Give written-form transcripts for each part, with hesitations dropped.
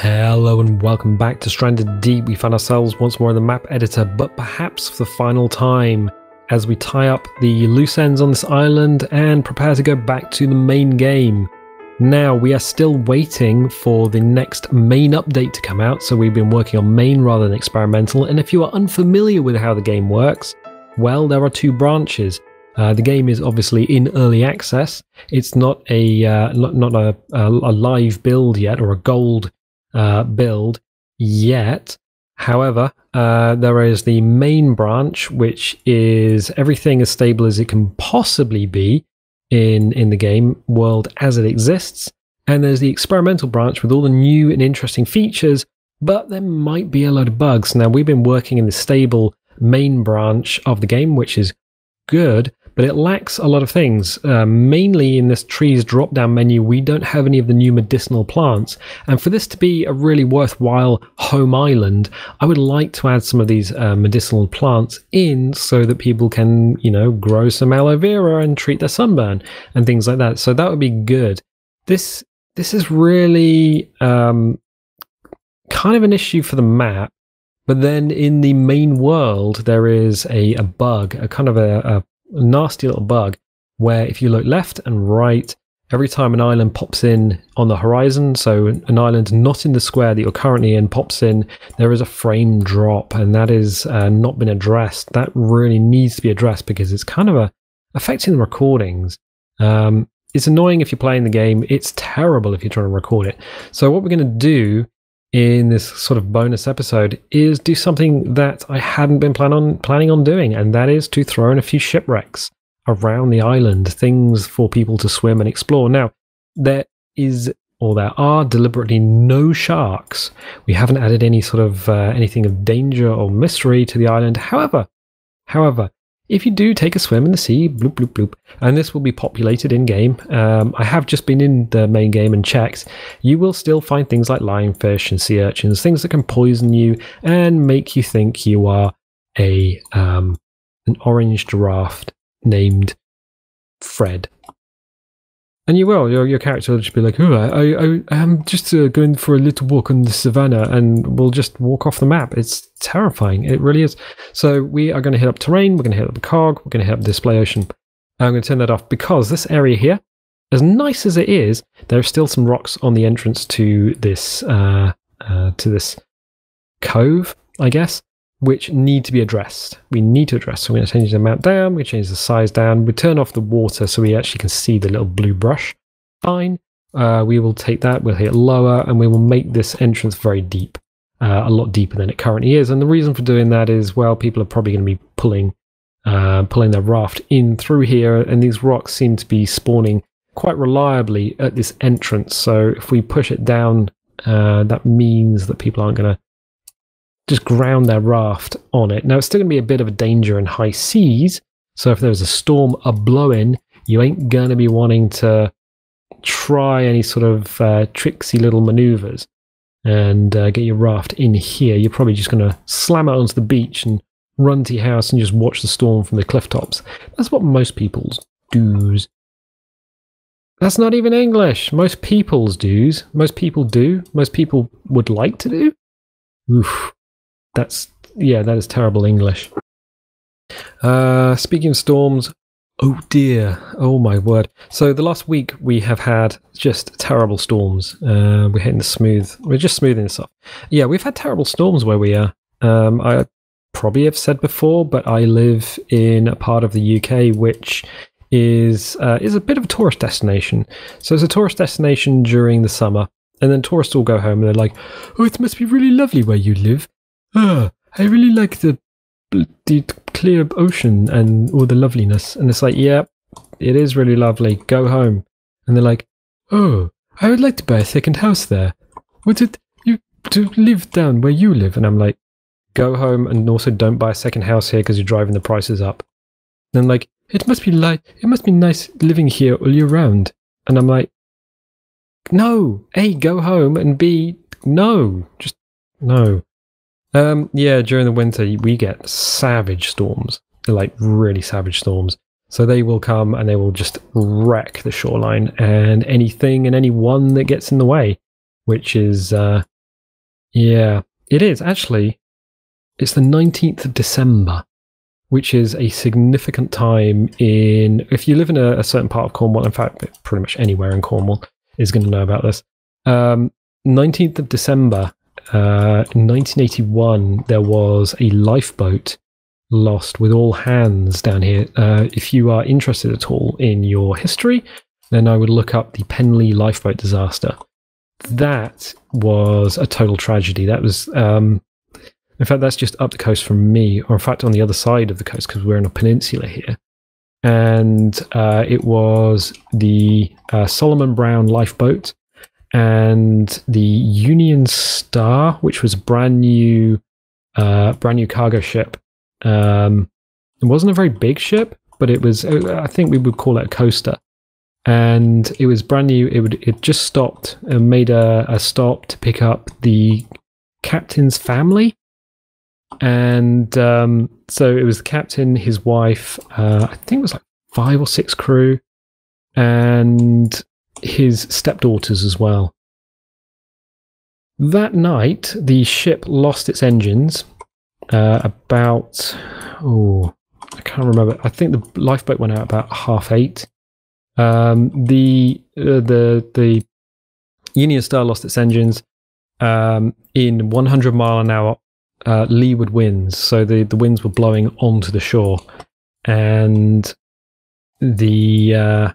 Hello and welcome back to Stranded Deep. We found ourselves once more in the map editor, but perhaps for the final time, as we tie up the loose ends on this island and prepare to go back to the main game. Now, we are still waiting for the next main update to come out, so we've been working on main rather than experimental, and if you are unfamiliar with how the game works, well, there are two branches. The game is obviously in early access. It's not a live build yet, or a gold build yet. However, there is the main branch, which is everything as stable as it can possibly be in the game world as it exists. And there's the experimental branch with all the new and interesting features, but there might be a load of bugs. Now, we've been working in the stable main branch of the game, which is good, but it lacks a lot of things. Mainly in this trees drop-down menu, we don't have any of the new medicinal plants. And for this to be a really worthwhile home island, I would like to add some of these medicinal plants in so that people can, grow some aloe vera and treat their sunburn and things like that. So that would be good. This is really kind of an issue for the map. But then in the main world, there is a bug, a kind of a nasty little bug, where if you look left and right, every time an island pops in on the horizon, so an island not in the square that you're currently in pops in, there is a frame drop, and that is not been addressed. That really needs to be addressed because it's kind of affecting the recordings. It's annoying if you're playing the game. It's terrible if you're trying to record it. So what we're going to do in this sort of bonus episode is do something that I hadn't been planning on doing, and that is to throw in a few shipwrecks around the island, things for people to swim and explore. Now, there are deliberately no sharks. We haven't added any sort of anything of danger or mystery to the island. However, if you do take a swim in the sea, bloop, bloop, bloop, and this will be populated in-game, I have just been in the main game and checked, you will still find things like lionfish and sea urchins, things that can poison you and make you think you are an orange giraffe named Fred. And you will, your character will just be like, oh, I'm just going for a little walk on the savannah, and we'll just walk off the map. It's terrifying. It really is. So we are going to hit up terrain, we're going to hit up the cog, we're going to hit up display ocean. I'm going to turn that off because this area here, as nice as it is, there are still some rocks on the entrance to this cove, I guess, which need to be addressed. We need to address. So we're going to change the amount down, we change the size down, we turn off the water so we actually can see the little blue brush. Fine. We will take that, we'll hit lower, and we will make this entrance very deep. A lot deeper than it currently is. And the reason for doing that is, well, people are probably going to be pulling their raft in through here, and these rocks seem to be spawning quite reliably at this entrance. So if we push it down, that means that people aren't going to just ground their raft on it. Now, it's still going to be a bit of a danger in high seas, so if there's a storm a-blowing, you ain't going to be wanting to try any sort of tricksy little maneuvers and get your raft in here. You're probably just going to slam it onto the beach and run to your house and just watch the storm from the cliff tops. That's what most people's do's. That's not even English. Most people's do's. Most people do. Most people would like to do. Oof. That is terrible English. Speaking of storms, oh dear, oh my word. So the last week we have had just terrible storms. We're just smoothing this up. Yeah, we've had terrible storms where we are. I probably have said before, but I live in a part of the UK which is a bit of a tourist destination. So it's a tourist destination during the summer, and then tourists all go home and they're like, oh, it must be really lovely where you live. I really like the clear ocean and all the loveliness. And it's like, yeah, it is really lovely. Go home. And they're like, oh, I would like to buy a second house there. Would it you to live down where you live? And I'm like, go home, and also don't buy a second house here because you're driving the prices up. And I'm like, it must be nice living here all year round. And I'm like, no, A, go home, and B, no, just no. Yeah, during the winter we get savage storms. They're like really savage storms. So they will come and they will just wreck the shoreline and anything and anyone that gets in the way, which is Yeah, it is actually. It's the 19th of December, which is a significant time if you live in a certain part of Cornwall, in fact, pretty much anywhere in Cornwall is going to know about this. 19th of December, in 1981, there was a lifeboat lost with all hands down here. If you are interested at all in your history, then I would look up the Penley lifeboat disaster. That was a total tragedy. That was, in fact, that's just up the coast from me, or in fact on the other side of the coast, because we're in a peninsula here. And it was the Solomon Brown lifeboat and the Union Star, which was a brand new cargo ship. It wasn't a very big ship, but it was, I think we would call it a coaster. And it was brand new. It just stopped and made a stop to pick up the captain's family. And so it was the captain, his wife, I think it was like 5 or 6 crew, and his stepdaughters as well. That night, the ship lost its engines I can't remember. I think the lifeboat went out about 8:30. The Union Star lost its engines in 100-mile-an-hour leeward winds, so the winds were blowing onto the shore, and the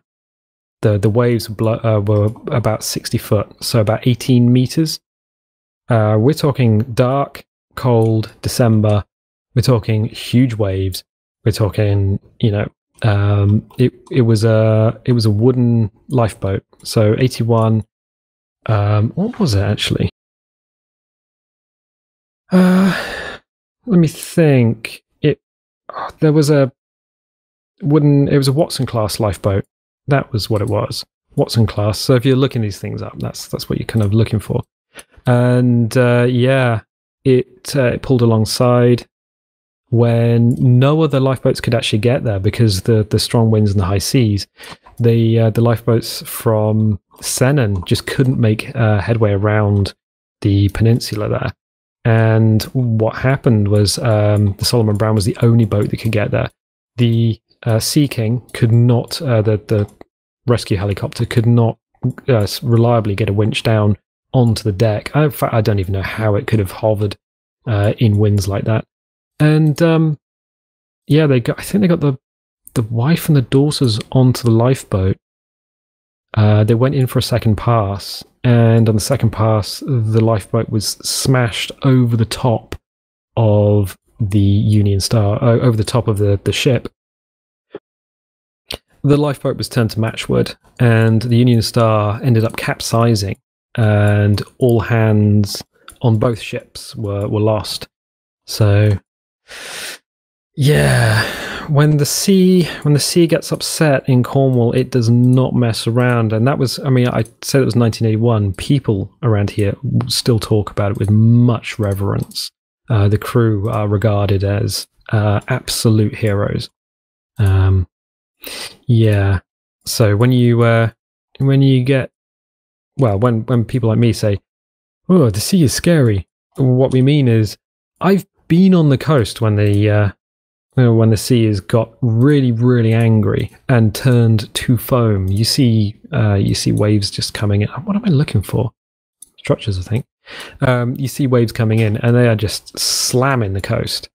waves were about 60 foot, so about 18 meters. We're talking dark, cold December. We're talking huge waves. We're talking, it was a wooden lifeboat. So 81. What was it actually? Let me think. There was a wooden. It was a Watson class lifeboat. That was what it was. Watson class. So if you're looking these things up, that's what you're kind of looking for. And it pulled alongside when no other lifeboats could actually get there because the strong winds and the high seas. The lifeboats from Sennen just couldn't make headway around the peninsula there. And what happened was the Solomon Brown was the only boat that could get there. The Sea King could not, the rescue helicopter could not reliably get a winch down onto the deck. In fact, I don't even know how it could have hovered in winds like that. And I think they got the wife and the daughters onto the lifeboat. They went in for a second pass, and on the second pass, the lifeboat was smashed over the top of the Union Star, over the top of the ship. The lifeboat was turned to matchwood, and the Union Star ended up capsizing, and all hands on both ships were lost. So, yeah, when the sea gets upset in Cornwall, it does not mess around. And that was, I said it was 1981. People around here still talk about it with much reverence. The crew are regarded as absolute heroes. Yeah. So when people like me say, "Oh, the sea is scary," what we mean is, I've been on the coast when the sea has got really, really angry and turned to foam. You see waves just coming in. What am I looking for? Structures, I think. You see waves coming in, and they are just slamming the coast,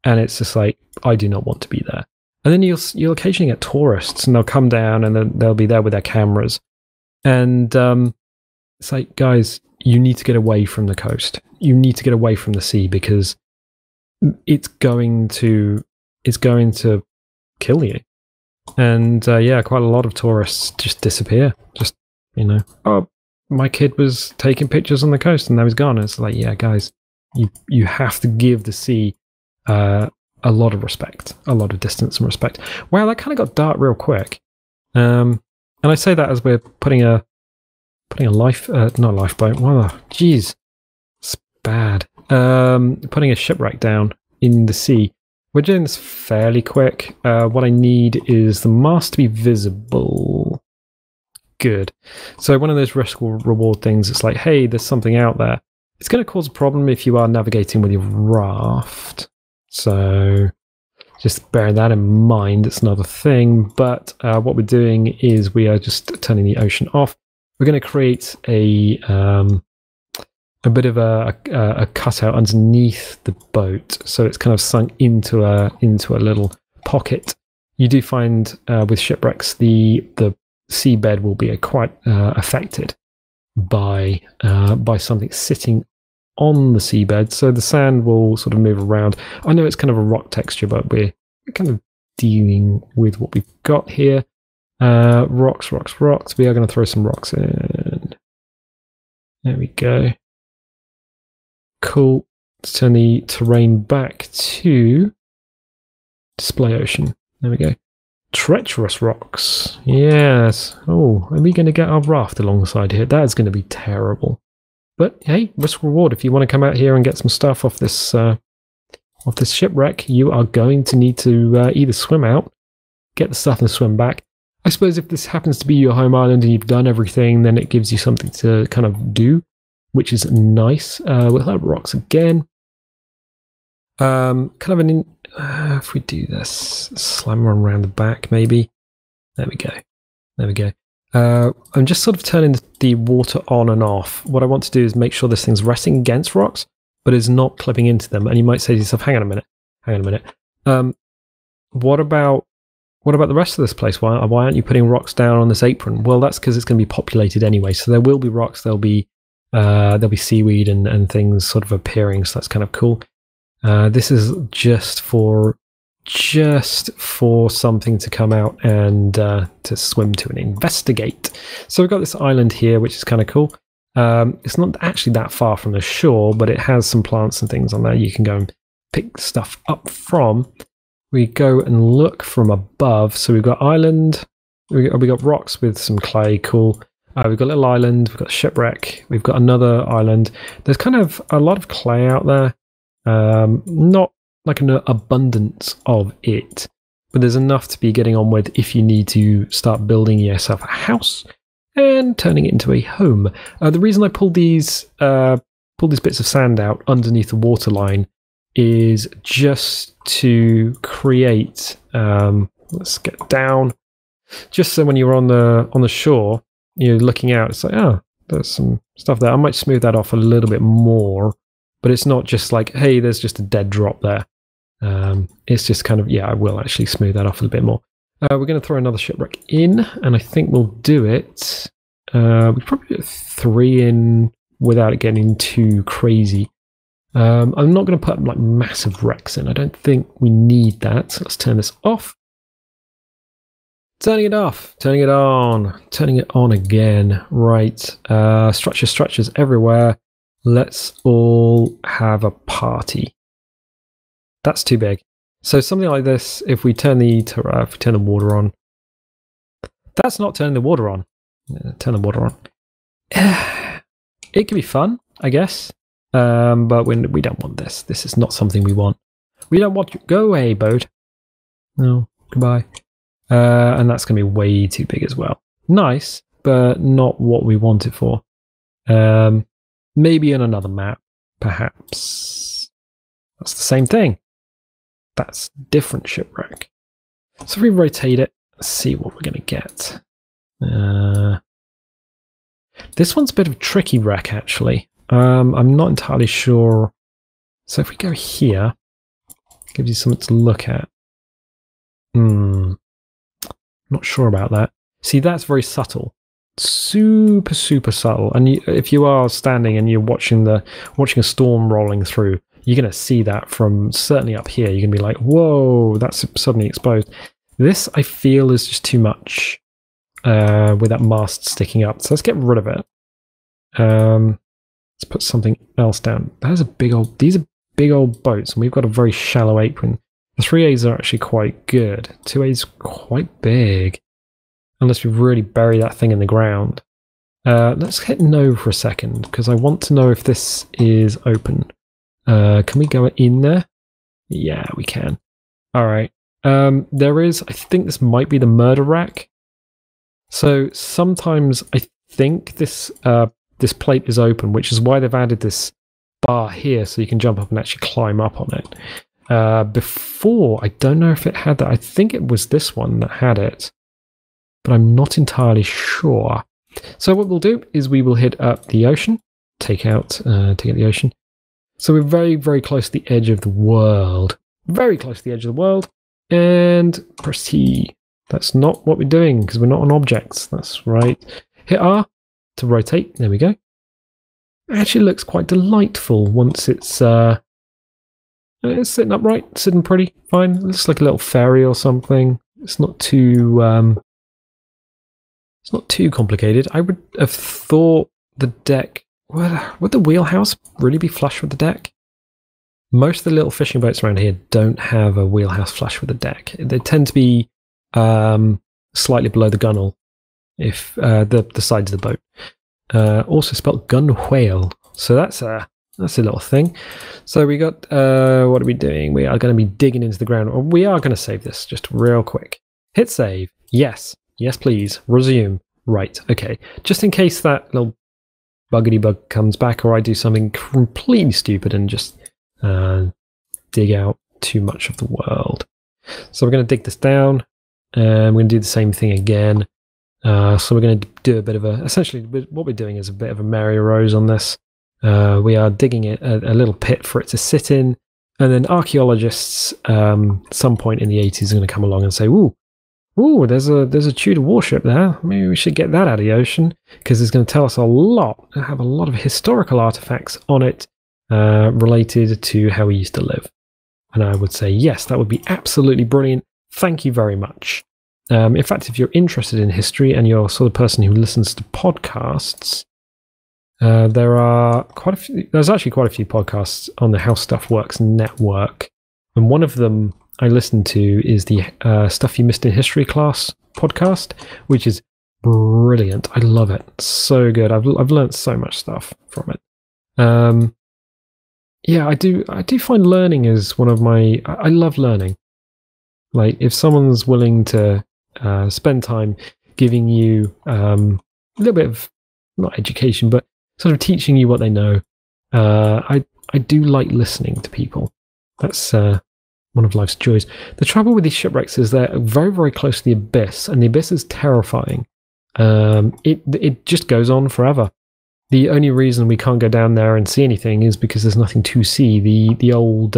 and it's just like, I do not want to be there. And then you'll occasionally get tourists, and they'll come down, and then they'll be there with their cameras, and it's like, guys, you need to get away from the coast. You need to get away from the sea because it's going to kill you. And quite a lot of tourists just disappear. Just, oh, my kid was taking pictures on the coast and now he's gone. And it's like, yeah, guys, you have to give the sea a lot of respect, a lot of distance and respect. Wow, that kind of got dark real quick. And I say that as we're putting a lifeboat. Wow, jeez, it's bad. Putting a shipwreck down in the sea. We're doing this fairly quick. What I need is the mast to be visible. Good. So one of those risk or reward things, it's like, hey, there's something out there. It's going to cause a problem if you are navigating with your raft. So just bear that in mind. It's another thing. But what we're doing is we are just turning the ocean off. We're going to create a bit of a cutout underneath the boat, so it's kind of sunk into a little pocket. You do find with shipwrecks the seabed will be quite affected by something sitting on the seabed, so the sand will sort of move around. I know it's kind of a rock texture, but we're kind of dealing with what we've got here. Rocks. We are going to throw some rocks in. There we go. Cool. Let's turn the terrain back to display ocean. There we go. Treacherous rocks. Yes. Oh, are we going to get our raft alongside here? That's going to be terrible. But hey, risk reward. If you want to come out here and get some stuff off this shipwreck, you are going to need to either swim out, get the stuff and swim back. I suppose if this happens to be your home island and you've done everything, then it gives you something to kind of do, which is nice. We'll have rocks again. Kind of if we do this, slam one around the back, maybe. There we go. There we go. I'm just sort of turning the water on and off. What I want to do is make sure this thing's resting against rocks, but is not clipping into them. And you might say to yourself, hang on a minute. What about the rest of this place? Why aren't you putting rocks down on this apron? Well, that's because it's going to be populated anyway. So there will be rocks, there'll be seaweed and things sort of appearing, so that's kind of cool. This is just for something to come out and to swim to and investigate. So we've got this island here, which is kind of cool. It's not actually that far from the shore, but it has some plants and things on there you can go and pick stuff up from. We go and look from above. So we've got island, we got rocks with some clay, cool. We've got a little island, we've got shipwreck, we've got another island. There's kind of a lot of clay out there. Not like an abundance of it, but there's enough to be getting on with if you need to start building yourself a house and turning it into a home. The reason I pulled these bits of sand out underneath the waterline is just to create, let's get down, just so when you're on the shore, you're looking out, it's like, oh, there's some stuff there. I might smooth that off a little bit more, but it's not just like, hey, there's just a dead drop there. It's just kind of, yeah, I will actually smooth that off a little bit more. We're going to throw another shipwreck in, and I think we'll do it. We probably get 3 in without it getting too crazy. I'm not going to put like massive wrecks in. I don't think we need that. So let's turn this off. Turning it off. Turning it on. Turning it on again. Right. Structures everywhere. Let's all have a party. That's too big. So something like this, if we turn the water on. That's not turning the water on. Turn the water on. It can be fun, I guess. But we don't want this. This is not something we want. We don't want you. Go away, boat. No, goodbye. And that's going to be way too big as well. Nice, but not what we want it for. Maybe in another map, perhaps. That's the same thing. That's different shipwreck. So if we rotate it, let's see what we're going to get. This one's a bit of a tricky wreck, actually. I'm not entirely sure. So if we go here, gives you something to look at. Not sure about that. See, that's very subtle. Super subtle. And if you are standing and you're watching a storm rolling through, you're going to see that from certainly up here. You're going to be like, whoa, that's suddenly exposed. This, I feel, is just too much with that mast sticking up. So let's get rid of it. Let's put something else down. These are big old boats, and we've got a very shallow apron. The 3As are actually quite good. 2As quite big. Unless we really bury that thing in the ground. Let's hit no for a second, because I want to know if this is open. Can we go in there? Yeah, we can. Alright. There is, I think this might be the murder rack. So sometimes I think this plate is open, which is why they've added this bar here so you can jump up and actually climb up on it. Before, I don't know if it had that. I think it was this one that had it, but I'm not entirely sure. So what we'll do is we will hit up the ocean, take out the ocean. So we're very, very close to the edge of the world. Very close to the edge of the world. And press T. That's not what we're doing because we're not on objects. That's right. Hit R to rotate. There we go. It actually looks quite delightful once it's sitting upright, sitting pretty fine. It looks like a little ferry or something. It's not too complicated. I would have thought the deck would the wheelhouse really be flush with the deck? Most of the little fishing boats around here don't have a wheelhouse flush with the deck. They tend to be slightly below the gunnel, if the sides of the boat. Also spelled gun whale. So that's a little thing. So we got what are we doing? We are going to be digging into the ground. Or we are going to save this just real quick. Hit save. Yes. Yes, please. Resume. Right. Okay. Just in case that little buggity bug comes back, or I do something completely stupid and just dig out too much of the world. So we're going to dig this down, and we're going to do the same thing again. So we're going to do a bit of essentially what we're doing is a bit of a Mary Rose on this. We are digging a little pit for it to sit in, and then archaeologists some point in the 80s are going to come along and say, ooh, there's a Tudor warship there. Maybe we should get that out of the ocean, because it's going to tell us a lot. It'll have a lot of historical artifacts on it related to how we used to live. And I would say, yes, that would be absolutely brilliant. Thank you very much. In fact, if you're interested in history and you're sort of person who listens to podcasts, there's actually quite a few podcasts on the How Stuff Works network. And one of them I listened to is the Stuff You Missed in History Class podcast, which is brilliant. I love it. So good. I've learned so much stuff from it. Yeah, I do find learning is one of my... I love learning. Like, if someone's willing to spend time giving you a little bit of, not education, but sort of teaching you what they know, I do like listening to people. That's one of life's joys. The trouble with these shipwrecks is they're very, very close to the abyss, and the abyss is terrifying. It just goes on forever. The only reason we can't go down there and see anything is because there's nothing to see. The old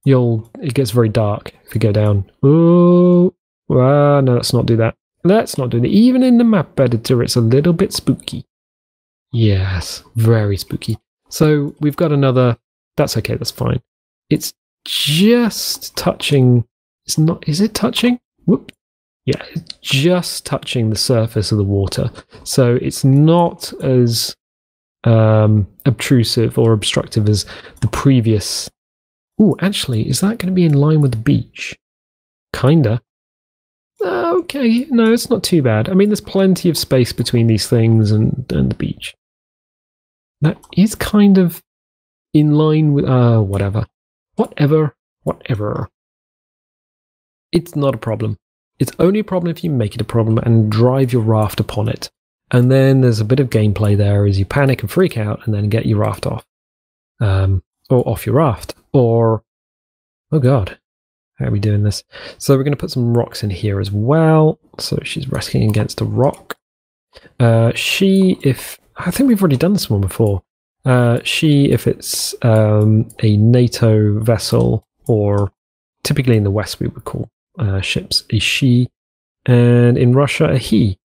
it gets very dark if you go down. Oh, no, let's not do that. Let's not do that. Even in the map editor, it's a little bit spooky. Yes, very spooky. So we've got another. That's okay. That's fine. It's just touching. It's not. Is it touching? Whoop. Yeah, it's just touching the surface of the water. So it's not as obtrusive or obstructive as the previous. Ooh, actually, is that going to be in line with the beach? Kinda. Okay, no, it's not too bad. I mean, there's plenty of space between these things and the beach. That is kind of in line with... whatever. Whatever. It's not a problem. It's only a problem if you make it a problem and drive your raft upon it. And then there's a bit of gameplay there as you panic and freak out and then get your raft off. Or off your raft. Or... oh god. How are we doing this? So we're going to put some rocks in here as well. So she's resting against a rock. I think we've already done this one before. If it's a NATO vessel, or typically in the West we would call ships a she, and in Russia a he,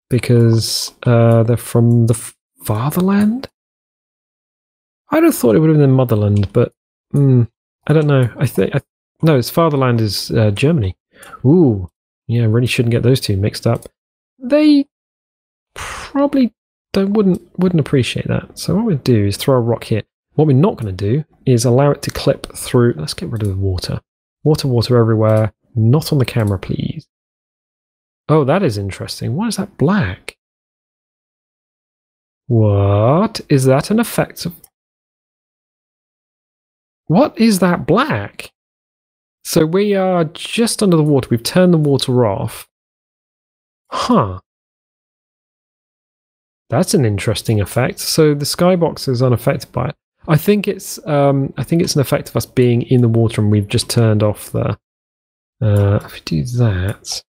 because they're from the fatherland? I'd have thought it would have been the motherland, but I don't know. No, its fatherland is Germany. Ooh, yeah, really shouldn't get those two mixed up. They probably wouldn't appreciate that. So what we'll do is throw a rock here. What we're not going to do is allow it to clip through. Let's get rid of the water. Water everywhere. Not on the camera, please. Oh, that is interesting. Why is that black? What? Is that an effect of... what is that black? So we are just under the water. We've turned the water off. Huh. That's an interesting effect. So the skybox is unaffected by it. I think it's an effect of us being in the water and we've just turned off the. If we do that,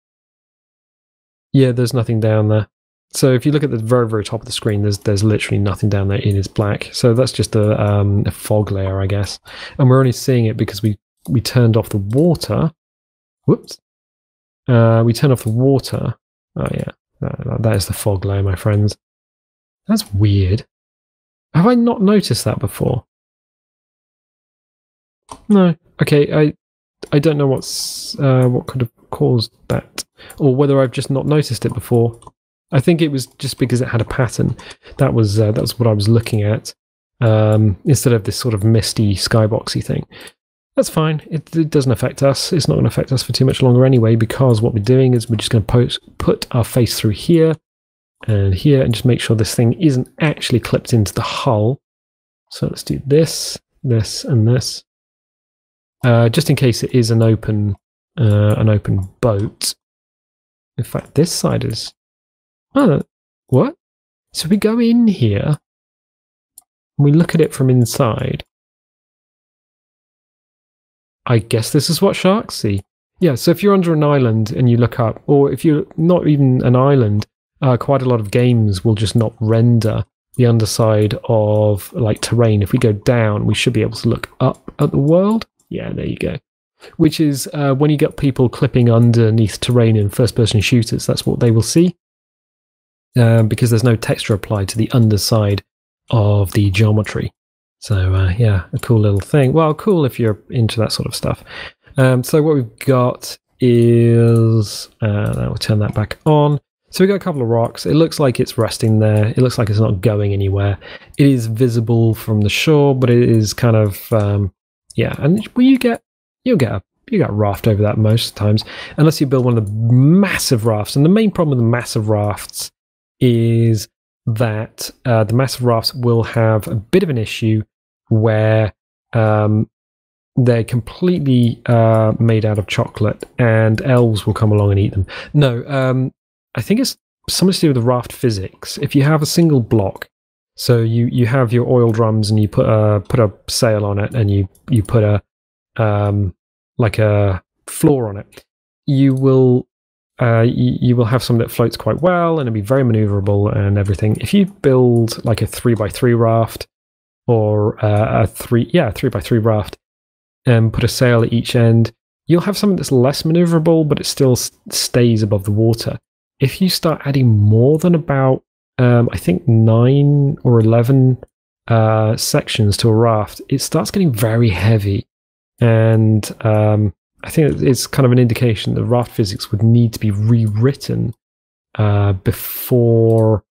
yeah, there's nothing down there. So if you look at the very, very top of the screen, there's literally nothing down there. It is black. So that's just a fog layer, I guess. And we're only seeing it because we turned off the water. Whoops. We turned off the water. Oh yeah, that is the fog layer, my friends. That's weird. Have I not noticed that before? No. Okay, I don't know what could have caused that, or whether I've just not noticed it before. I think it was just because it had a pattern. That was what I was looking at, instead of this sort of misty skyboxy thing. That's fine. It doesn't affect us. It's not going to affect us for too much longer anyway, because what we're doing is we're just going to put our face through here and just make sure this thing isn't actually clipped into the hull. So let's do this, this, and this, just in case it is an open boat. In fact, this side is. Oh, what? So we go in here and we look at it from inside. I guess this is what sharks see. Yeah, so if you're under an island and you look up, or if you're not even an island, quite a lot of games will just not render the underside of like terrain. If we go down, we should be able to look up at the world. Yeah, there you go. Which is when you get people clipping underneath terrain in first-person shooters, that's what they will see. Because there's no texture applied to the underside of the geometry. So yeah, a cool little thing. Well, cool if you're into that sort of stuff. So what we've got is, we'll turn that back on. So we've got a couple of rocks. It looks like it's resting there. It looks like it's not going anywhere. It is visible from the shore, but it is kind of, yeah. And you'll get a raft over that most times, unless you build one of the massive rafts. And the main problem with the massive rafts is that the massive rafts will have a bit of an issue where they're completely made out of chocolate and elves will come along and eat them. No, I think it's something to do with the raft physics. If you have a single block, so you have your oil drums and you put a sail on it and you put a like a floor on it, you will have something that floats quite well and it'll be very maneuverable and everything. If you build like a 3x3 raft or a 3x3 raft and put a sail at each end, you'll have something that's less maneuverable, but it still stays above the water. If you start adding more than about, I think 9 or 11 sections to a raft, it starts getting very heavy. And I think it's kind of an indication that raft physics would need to be rewritten before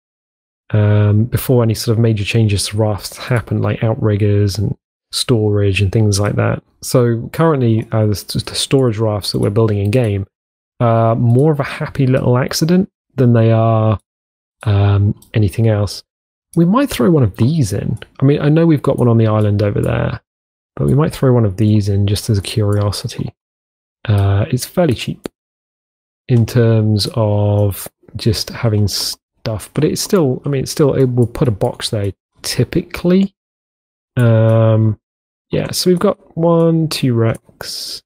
any sort of major changes to rafts happen, like outriggers and storage and things like that. So currently, the storage rafts that we're building in game are more of a happy little accident than they are anything else. We might throw one of these in. I mean, I know we've got one on the island over there, but we might throw one of these in just as a curiosity. It's fairly cheap in terms of just having stuff, but it's still, I mean, it will put a box there typically. Yeah, so we've got 1, 2 racks.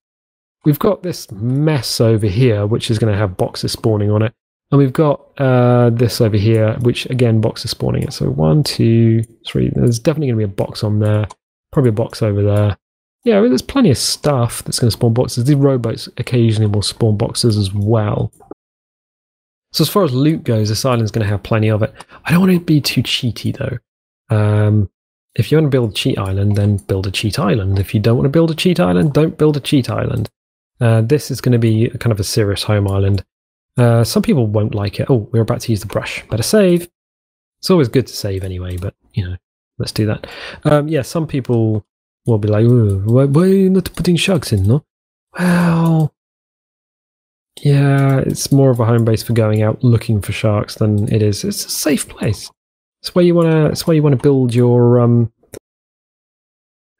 We've got this mess over here, which is going to have boxes spawning on it. And we've got this over here, which again, boxes spawning it. So 1, 2, 3. There's definitely going to be a box on there. Probably a box over there. Yeah, there's plenty of stuff that's going to spawn boxes. These rowboats occasionally will spawn boxes as well. So as far as loot goes, this island's going to have plenty of it. I don't want to be too cheaty though. If you want to build a cheat island, then build a cheat island. If you don't want to build a cheat island, don't build a cheat island. This is going to be kind of a serious home island. Some people won't like it. Oh, we're about to use the brush. Better save. It's always good to save anyway, but, you know, let's do that. Yeah, some people will be like, why are you not putting sharks in, no? Well, yeah, it's more of a home base for going out looking for sharks than it is. It's a safe place. It's where you want to build your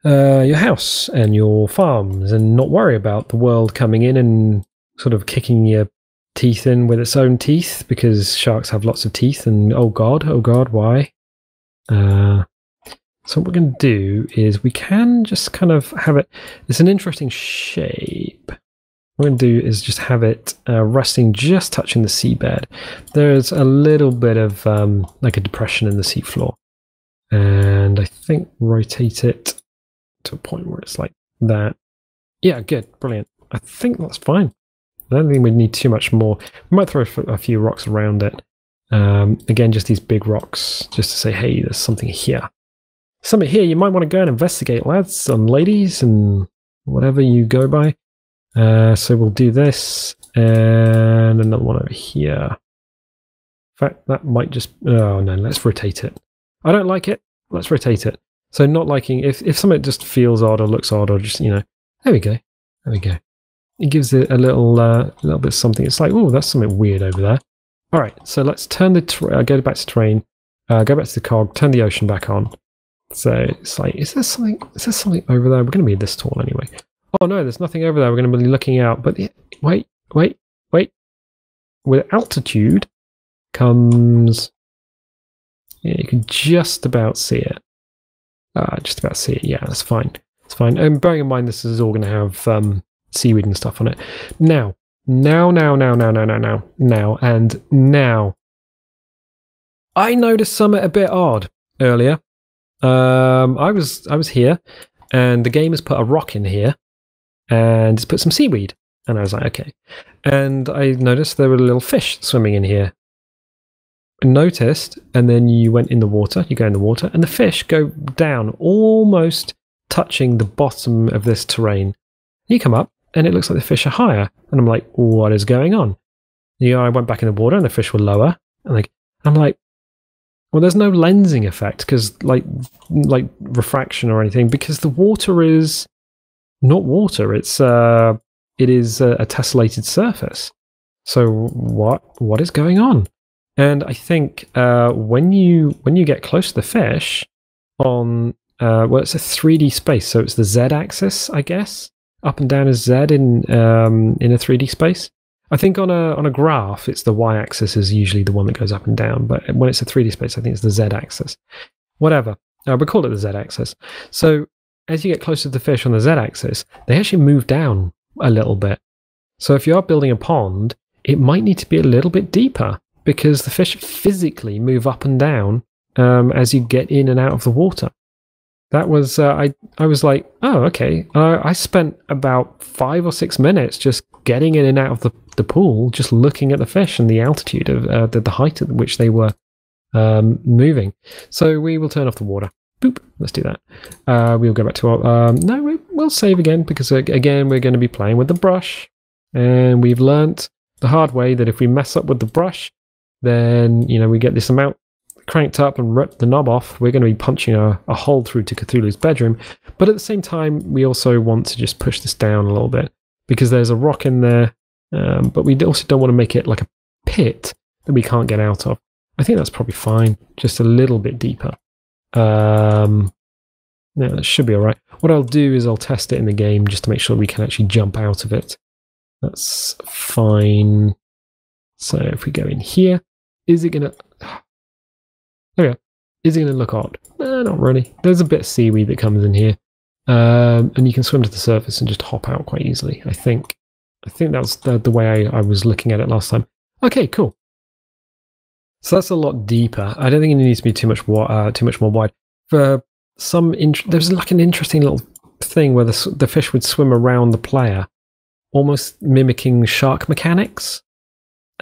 house and your farms and not worry about the world coming in and sort of kicking your teeth in with its own teeth, because sharks have lots of teeth and oh god, why? So what we're going to do is we can just kind of have it. It's an interesting shape. What we're going to do is just have it resting, just touching the seabed. There's a little bit of like a depression in the seafloor. And I think rotate it to a point where it's like that. Yeah, good, brilliant. I think that's fine. I don't think we need too much more. We might throw a few rocks around it. Again, just these big rocks, just to say, hey, there's something here. Something here you might want to go and investigate, lads and ladies, and whatever you go by. So we'll do this, and another one over here. In fact, that might just... Oh, no, let's rotate it. I don't like it. Let's rotate it. So not liking... If something just feels odd or looks odd or just, you know... There we go. There we go. It gives it a little bit of something. It's like, oh, that's something weird over there. All right, so let's turn the... go back to terrain. Go back to the cog. Turn the ocean back on. So it's like, is there something over there? We're going to be this tall anyway. Oh no, there's nothing over there. We're going to be looking out. But wait. With altitude comes... Yeah, you can just about see it. Just about see it. Yeah, that's fine. It's fine. And bearing in mind, this is all going to have seaweed and stuff on it. Now. I noticed something a bit odd earlier. I was here, and the game has put a rock in here, and it's put some seaweed, and I was like, okay. And I noticed there were little fish swimming in here. I noticed, and then you went in the water. You go in the water, and the fish go down, almost touching the bottom of this terrain. You come up, and it looks like the fish are higher, and I'm like, what is going on? You know, I went back in the water, and the fish were lower, and I'm like. Well, there's no lensing effect because, like refraction or anything, because the water is not water. It is a tessellated surface. So what is going on? And I think when you get close to the fish on well, it's a 3D space, so it's the Z-axis, I guess. Up and down is Z in a 3D space. I think on a graph, it's the y-axis is usually the one that goes up and down, but when it's a 3D space, I think it's the z-axis. Whatever. We call it the z-axis. So as you get closer to the fish on the z-axis, they actually move down a little bit. So if you are building a pond, it might need to be a little bit deeper because the fish physically move up and down as you get in and out of the water. That was, I was like, oh, okay. I spent about 5 or 6 minutes just getting in and out of the pool, just looking at the fish and the altitude of the height at which they were moving. So we will turn off the water. Boop. Let's do that. We'll go back to our... no, we'll save again because, again, we're going to be playing with the brush. And we've learnt the hard way that if we mess up with the brush, then, you know, we get this amount cranked up and rip the knob off, we're going to be punching a hole through to Cthulhu's bedroom. But at the same time, we also want to just push this down a little bit because there's a rock in there, but we also don't want to make it like a pit that we can't get out of. I think that's probably fine, just a little bit deeper. Yeah, that should be all right. What I'll do is I'll test it in the game just to make sure we can actually jump out of it. That's fine. So if we go in here, is it going to... Okay. Is it going to look odd? Not really. There's a bit of seaweed that comes in here. And you can swim to the surface and just hop out quite easily, I think. I think that's the way I was looking at it last time. Okay, cool. So that's a lot deeper. I don't think it needs to be too much more wide. For some, there's like an interesting little thing where the fish would swim around the player, almost mimicking shark mechanics.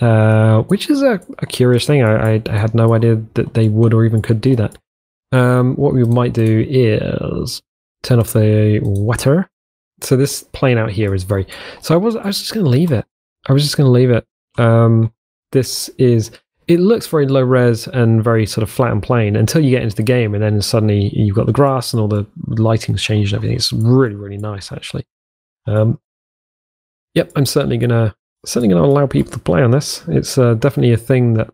Which is a curious thing. I had no idea that they would or even could do that. What we might do is turn off the water. So this plane out here is very... So I was just going to leave it. This is... It looks very low res and very sort of flat and plain until you get into the game, and then suddenly you've got the grass and all the lighting's changed and everything. It's really, really nice, actually. Yep, I'm certainly gonna allow people to play on this. It's definitely a thing that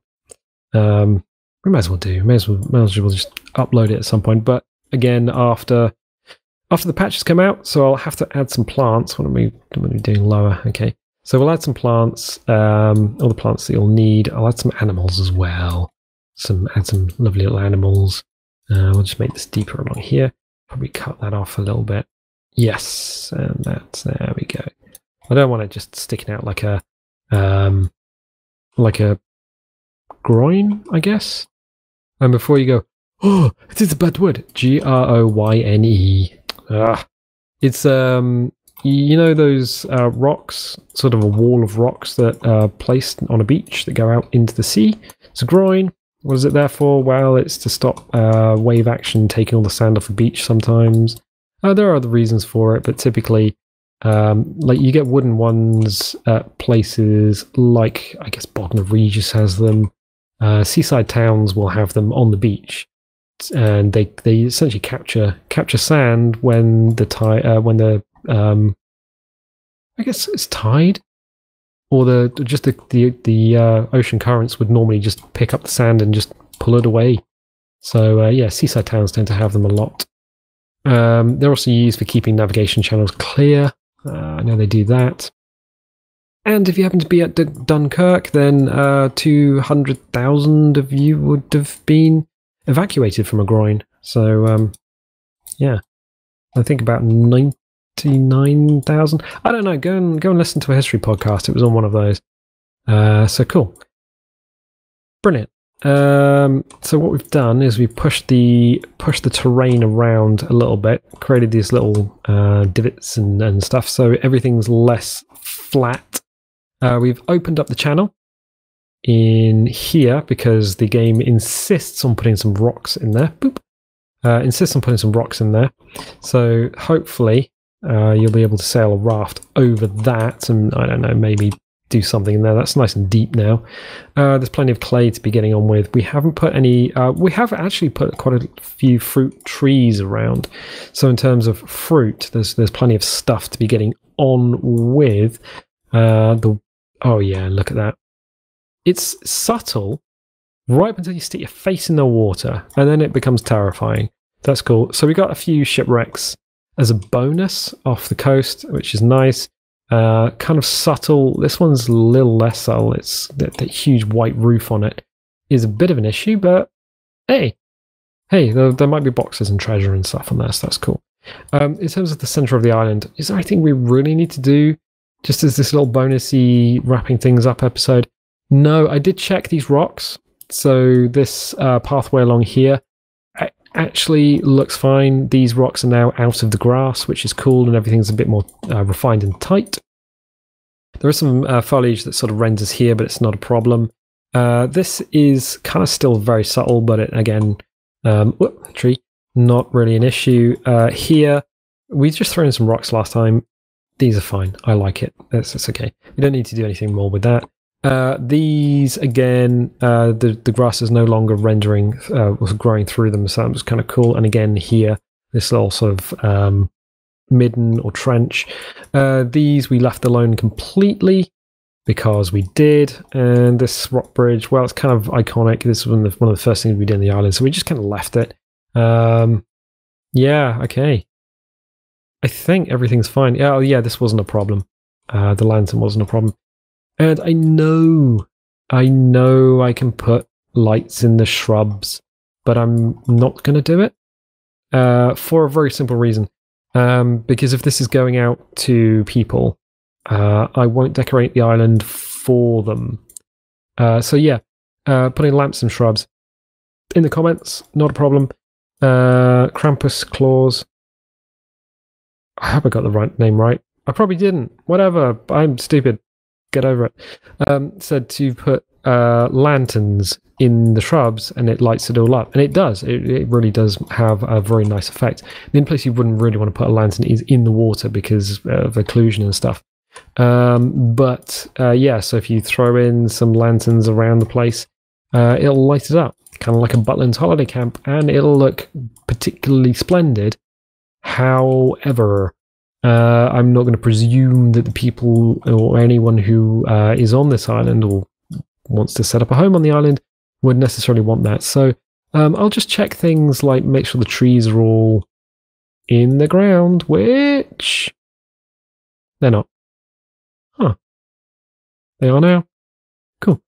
we might as well do. May as well just upload it at some point. But again, after the patches come out, so I'll have to add some plants. What are we doing lower? Okay, so we'll add some plants. All the plants that you'll need. I'll add some animals as well. Add some lovely little animals. We'll just make this deeper along here. Probably cut that off a little bit. Yes, and there we go. I don't want it just sticking out like a groin, I guess. And before you go, oh, it is a bad word. Groyne. It's you know those rocks, sort of a wall of rocks that are placed on a beach that go out into the sea. It's a groin. What is it there for? Well, it's to stop wave action taking all the sand off the beach sometimes. There are other reasons for it, but typically, like you get wooden ones at places like, I guess, Bognor Regis has them. Seaside towns will have them on the beach, and they essentially capture sand when the I guess it's tide, or the ocean currents would normally just pick up the sand and just pull it away. So yeah, seaside towns tend to have them a lot. They're also used for keeping navigation channels clear. I know they do that. And if you happen to be at Dunkirk, then 200,000 of you would have been evacuated from a groin. So yeah, I think about 99,000. I don't know. Go and listen to a history podcast. It was on one of those. So cool, brilliant. So what we've done is we've pushed the terrain around a little bit, created these little divots and stuff, so everything's less flat. We've opened up the channel in here because the game insists on putting some rocks in there. Boop. Insists on putting some rocks in there. So hopefully you'll be able to sail a raft over that, and I don't know, maybe do something in there. That's nice and deep now. There's plenty of clay to be getting on with. We haven't put any, we have actually put quite a few fruit trees around. So in terms of fruit, there's plenty of stuff to be getting on with. Oh yeah, look at that. It's subtle right up until you stick your face in the water, and then it becomes terrifying. That's cool. So we got a few shipwrecks as a bonus off the coast, which is nice. Kind of subtle. This one's a little less subtle. It's that huge white roof on it is a bit of an issue, but hey, there might be boxes and treasure and stuff on there, so that's cool. In terms of the center of the island, is there anything we really need to do? Just as this little bonusy wrapping things up episode? No, I did check these rocks. So this pathway along here actually looks fine. These rocks are now out of the grass, which is cool, and everything's a bit more refined and tight. There is some foliage that sort of renders here, but it's not a problem. This is kind of still very subtle, but again, tree, not really an issue. Here, we just threw in some rocks last time. These are fine. I like it. It's okay. We don't need to do anything more with that. These, again, the grass is no longer rendering, was growing through them, so that was kind of cool. And again, here, this little sort of midden or trench. These we left alone completely because we did. And this rock bridge, well, it's kind of iconic. This was one of the first things we did in the island, so we just kind of left it. Yeah, okay. I think everything's fine. Oh, yeah, this wasn't a problem. The lantern wasn't a problem. And I know I can put lights in the shrubs, but I'm not going to do it for a very simple reason. Because if this is going out to people, I won't decorate the island for them. So yeah, putting lamps and shrubs in the comments, not a problem. Krampus claws. I hope I got the right name right. I probably didn't. Whatever. I'm stupid. Get over it. Said to put lanterns in the shrubs and it lights it all up. And it does. It really does have a very nice effect. The only place you wouldn't really want to put a lantern is in the water because of occlusion and stuff. Yeah, so if you throw in some lanterns around the place, it'll light it up. Kind of like a Butlins holiday camp. And it'll look particularly splendid. However, I'm not going to presume that the people or anyone who is on this island or wants to set up a home on the island would necessarily want that. So I'll just check things like make sure the trees are all in the ground, which they're not. Huh. They are now. Cool.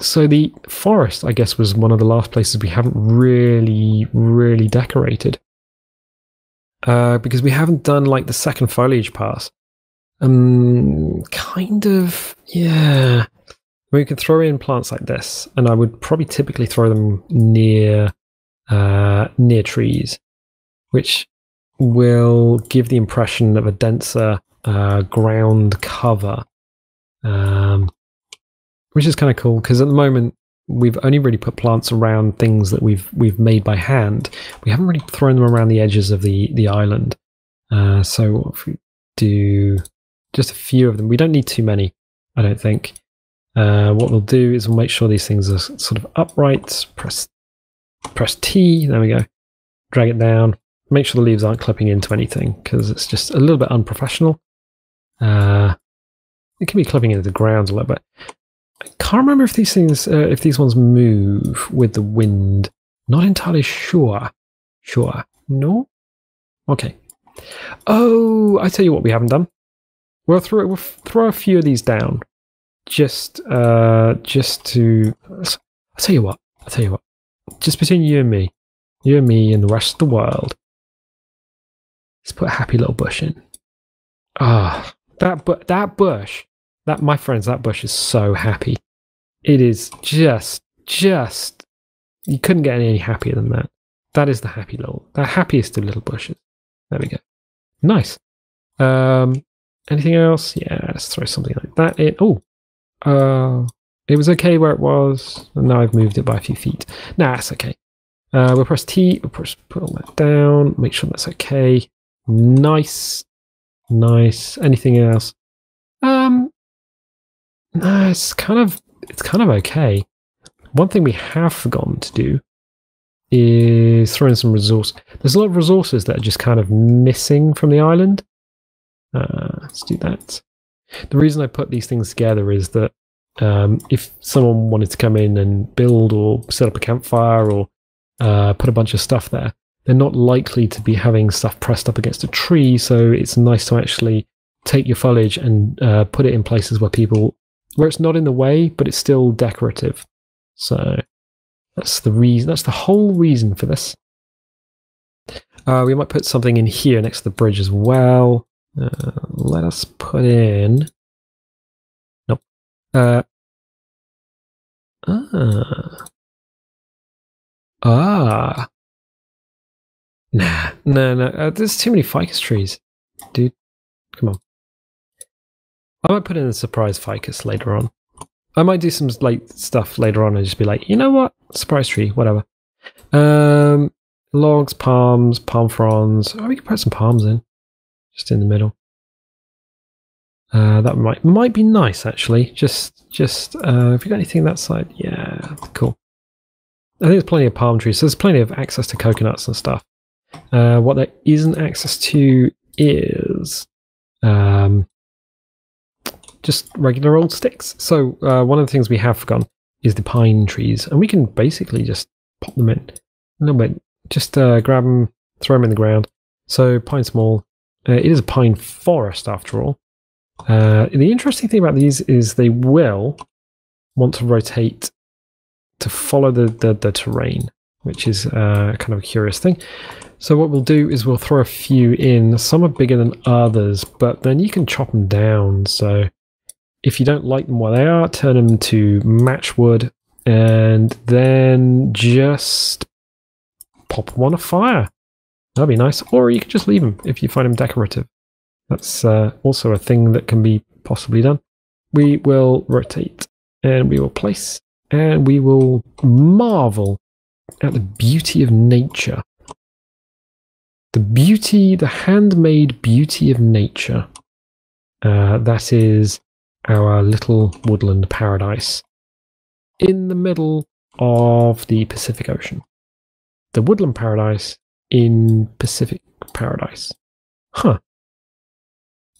So the forest, I guess, was one of the last places we haven't really decorated. Because we haven't done like the second foliage pass. Kind of, yeah. We could throw in plants like this, and I would probably typically throw them near trees, which will give the impression of a denser ground cover, which is kind of cool because at the moment we've only really put plants around things that we've made by hand. We haven't really thrown them around the edges of the island. So if we do just a few of them, we don't need too many, I don't think. What we'll do is we'll make sure these things are sort of upright. Press T. There we go. Drag it down. Make sure the leaves aren't clipping into anything because it's just a little bit unprofessional. It can be clipping into the ground a little bit. I can't remember if these things, if these ones move with the wind. Not entirely sure. Sure. No? Okay. Oh, I tell you what we haven't done. We'll throw a few of these down. Just to... I'll tell you what. Just between you and me and the rest of the world. Let's put a happy little bush in. Ah, that bush. My friends, that bush is so happy. It is just, you couldn't get any happier than that. That is the happiest of little bushes. There we go. Nice. Anything else? Yeah, let's throw something like that in. Oh, it was okay where it was, and now I've moved it by a few feet. Nah, it's okay. We'll press T, put all that down, make sure that's okay. Nice. Anything else? No, it's kind of okay. One thing we have forgotten to do is throw in some resource. There's a lot of resources that are just kind of missing from the island. Let's do that. The reason I put these things together is that if someone wanted to come in and build or set up a campfire or put a bunch of stuff there, they're not likely to be having stuff pressed up against a tree, so it's nice to actually take your foliage and put it in places where it's not in the way, but it's still decorative. So that's the reason. That's the whole reason for this. We might put something in here next to the bridge as well. Let us put in... Nope. No. There's too many ficus trees. Dude, come on. I might put in a surprise ficus later on. I might do some like stuff later on and just be like, you know what? Surprise tree, whatever. Logs, palms, palm fronds. Oh, we could put some palms in. Just in the middle. That might be nice actually. Just if you got anything that side, yeah, cool. I think there's plenty of palm trees, so there's plenty of access to coconuts and stuff. What there isn't access to is just regular old sticks. So one of the things we have forgotten is the pine trees, and we can basically just pop them in a little bit. Just grab them, throw them in the ground. So pine small. It is a pine forest after all. The interesting thing about these is they will want to rotate to follow the terrain, which is kind of a curious thing. So what we'll do is we'll throw a few in. Some are bigger than others, but then you can chop them down. So if you don't like them where they are, turn them to matchwood and then just pop them on a fire. That'd be nice. Or you can just leave them if you find them decorative. That's also a thing that can be possibly done. We will rotate and we will place and we will marvel at the beauty of nature. The handmade beauty of nature. That is our little woodland paradise in the middle of the Pacific Ocean. The woodland paradise in Pacific Paradise. Huh.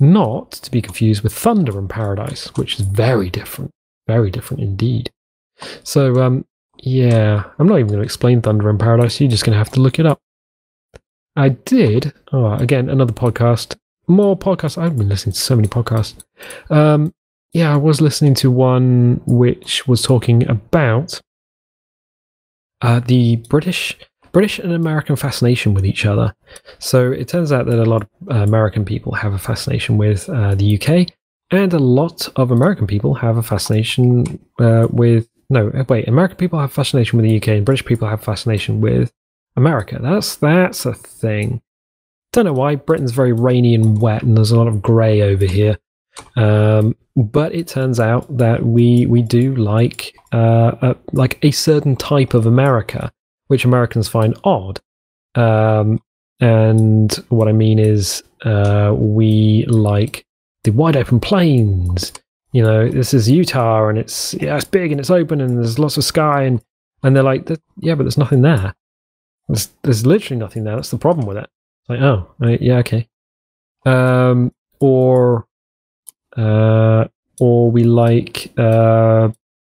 Not to be confused with Thunder in Paradise, which is very different indeed. So, yeah, I'm not even going to explain Thunder in Paradise. You're just going to have to look it up. I did, again, another podcast, more podcasts. I've been listening to so many podcasts. yeah, I was listening to one which was talking about the British and American fascination with each other. So it turns out that a lot of American people have a fascination with the UK, and a lot of American people have a fascination American people have a fascination with the UK, and British people have a fascination with America. That's a thing. Don't know why. Britain's very rainy and wet, and there's a lot of grey over here. But it turns out that we do like a certain type of America, which Americans find odd. And what I mean is, we like the wide open plains. You know, this is Utah, and it's big and it's open, and there's lots of sky, and they're like, yeah, but there's nothing there. There's literally nothing there. That's the problem with it. It's like, oh, yeah, okay. Or we like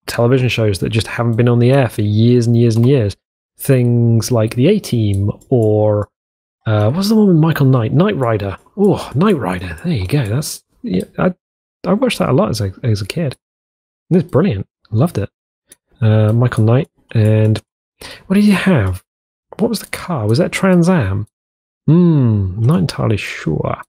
television shows that just haven't been on the air for years and years and years. Things like The A-Team, or what's the one with Michael Knight? Knight Rider. Oh, Knight Rider. There you go. That's I watched that a lot as a kid. It was brilliant. Loved it. Michael Knight. And what did you have? What was the car? Was that Trans Am? Not entirely sure.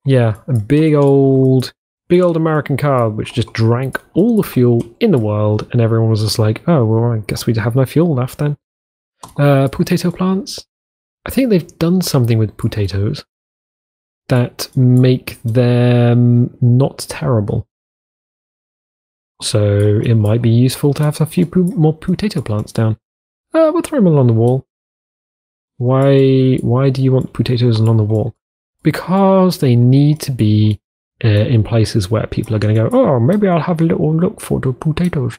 Yeah, a big old American car which just drank all the fuel in the world, and everyone was just like, oh, well, I guess we have no fuel left then. Potato plants? I think they've done something with potatoes that make them not terrible. So it might be useful to have a few more potato plants down. We'll throw them along the wall. Why do you want potatoes along the wall? Because they need to be in places where people are going to go, oh, maybe I'll have a little look for the potatoes.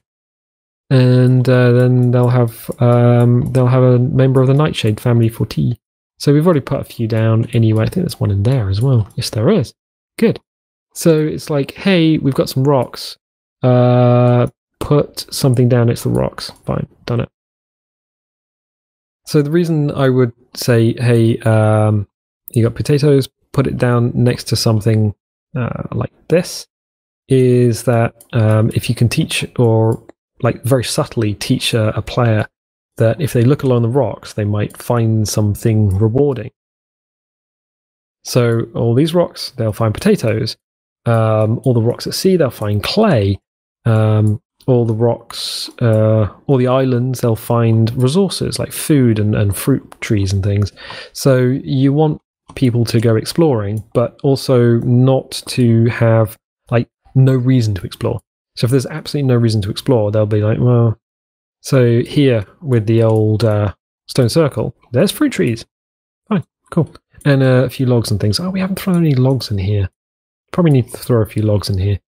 And then they'll have a member of the Nightshade family for tea. So we've already put a few down anyway. I think there's one in there as well. Yes, there is. Good. So it's like, hey, we've got some rocks. Put something down next to the rocks. Fine, done it. So the reason I would say, hey, you got potatoes, put it down next to something like this, is that if you can teach, or like very subtly teach a player that if they look along the rocks, they might find something rewarding. So all these rocks, they'll find potatoes. All the rocks at sea, they'll find clay. All the rocks, all the islands, they'll find resources like food and fruit trees and things. So you want people to go exploring, but also not to have like no reason to explore. So if there's absolutely no reason to explore, they'll be like, well, so here with the old stone circle, there's fruit trees. Fine, cool. And a few logs and things. Oh, we haven't thrown any logs in here. Probably need to throw a few logs in here.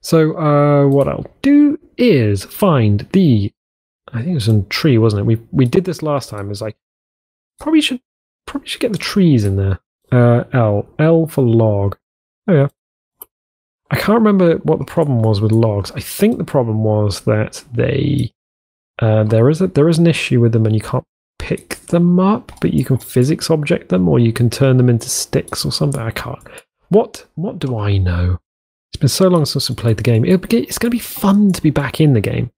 So what I'll do is find I think it was a tree, wasn't it? We did this last time. It's like, probably should get the trees in there. L for log. Oh yeah. I can't remember what the problem was with logs. I think the problem was that there is an issue with them, and you can't pick them up, but you can physics object them, or you can turn them into sticks or something. I can't. What do I know? It's been so long since we played the game. It's going to be fun to be back in the game.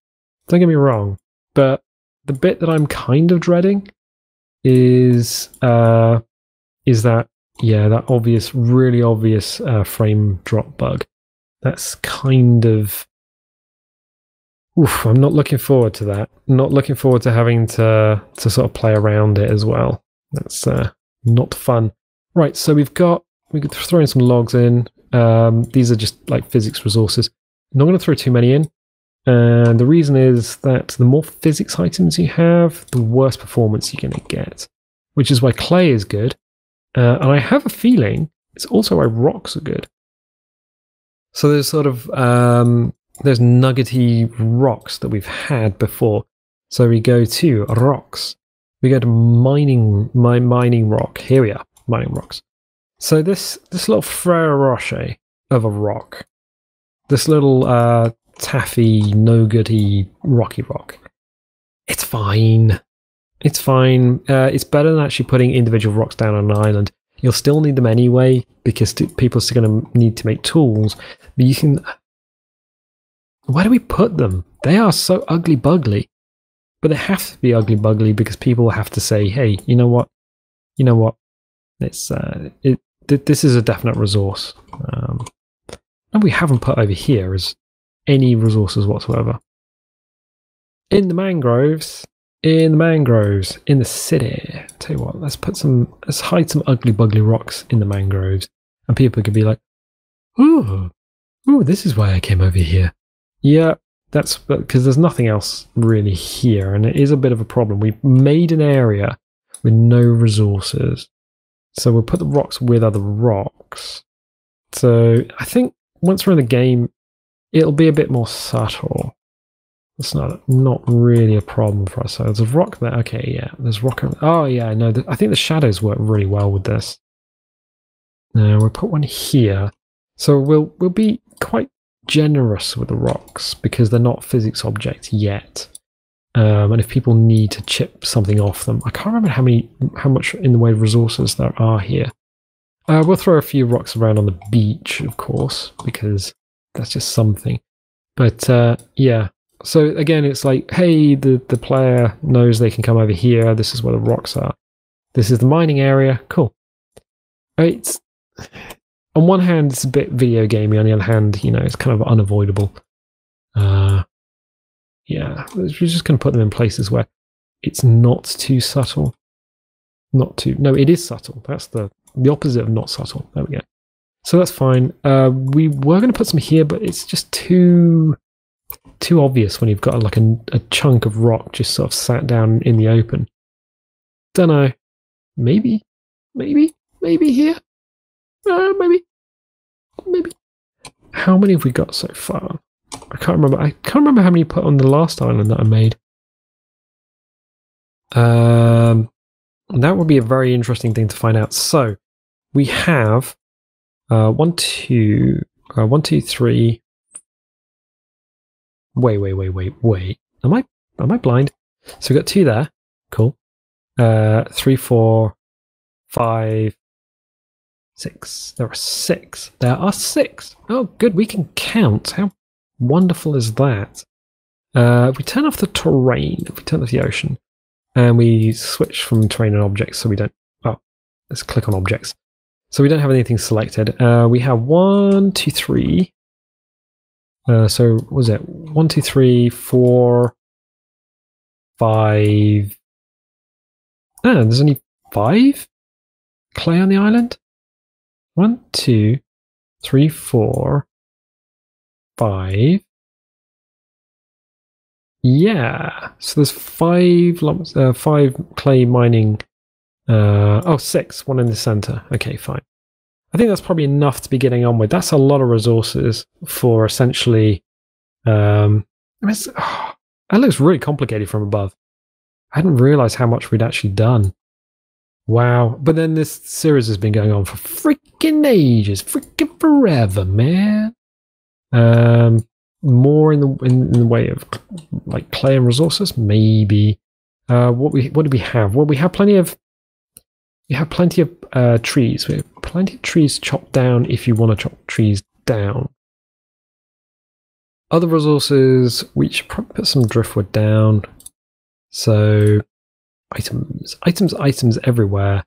Don't get me wrong, but the bit that I'm kind of dreading is that really obvious frame drop bug. That's kind of... Oof, I'm not looking forward to that. Not looking forward to having to sort of play around it as well. That's not fun. Right, so we could throw in some logs in. These are just like physics resources. I'm not going to throw too many in. And the reason is that the more physics items you have, the worse performance you're going to get. Which is why clay is good. And I have a feeling it's also why rocks are good. So there's sort of... there's nuggety rocks that we've had before. So we go to rocks. We go to mining rock. Here we are, mining rocks. So this little Frere Rocher of a rock, this little taffy, no-goody rocky rock, it's fine. It's fine. It's better than actually putting individual rocks down on an island. You'll still need them anyway, because people are still going to need to make tools. But you can... Where do we put them? They are so ugly bugly. But they have to be ugly bugly because people have to say, hey, you know what? You know what? It's this is a definite resource. And we haven't put over here as any resources whatsoever. In the mangroves, in the city. Tell you what, let's hide some ugly bugly rocks in the mangroves. And people could be like, ooh, this is why I came over here. Yeah, that's because there's nothing else really here, and it is a bit of a problem. We've made an area with no resources. So we'll put the rocks with other rocks. So I think once we're in the game, it'll be a bit more subtle. It's not really a problem for us. So there's a rock there. Okay, yeah, there's rock. Oh yeah, no, I think the shadows work really well with this. Now we'll put one here. So we'll be quite generous with the rocks because they're not physics objects yet. And if people need to chip something off them, I can't remember how much in the way of resources there are here. We'll throw a few rocks around on the beach, of course, because that's just something. But yeah, so again, it's like, hey, the player knows they can come over here. This is where the rocks are. This is the mining area. Cool. It's on one hand, it's a bit video gamey. On the other hand, you know, it's kind of unavoidable. Yeah, we're just going to put them in places where it's not too subtle. No, it is subtle. That's the opposite of not subtle. There we go. So that's fine. We were going to put some here, but it's just too obvious when you've got like a chunk of rock just sort of sat down in the open. Don't know. Maybe here. Maybe. How many have we got so far? I can't remember how many you put on the last island that I made. That would be a very interesting thing to find out. So we have 1, 2, 3. Wait. Am I blind? So we got 2 there. Cool. 3, 4, 5, 6. There are 6. There are 6. Oh, good. We can count. How wonderful is that? If we turn off the terrain, if we turn off the ocean, and we switch from terrain and objects, so we don't. Oh, let's click on objects. So we don't have anything selected. We have 1, 2, 3. So what was it? 1, 2, 3, 4, 5. Ah, there's only 5 clay on the island. 1, 2, 3, 4, 5. Yeah. So there's 5 lumps, 5 clay mining. 6. 1 in the center. Okay, fine. I think that's probably enough to be getting on with. That's a lot of resources for essentially. That looks really complicated from above. I hadn't realized how much we'd actually done. Wow. But then this series has been going on for freaking ages, freaking forever, man. More in the way of like clay and resources, maybe. What do we have? Well, we have plenty of trees. We have plenty of trees chopped down if you want to chop trees down. Other resources, we should probably put some driftwood down. So items everywhere.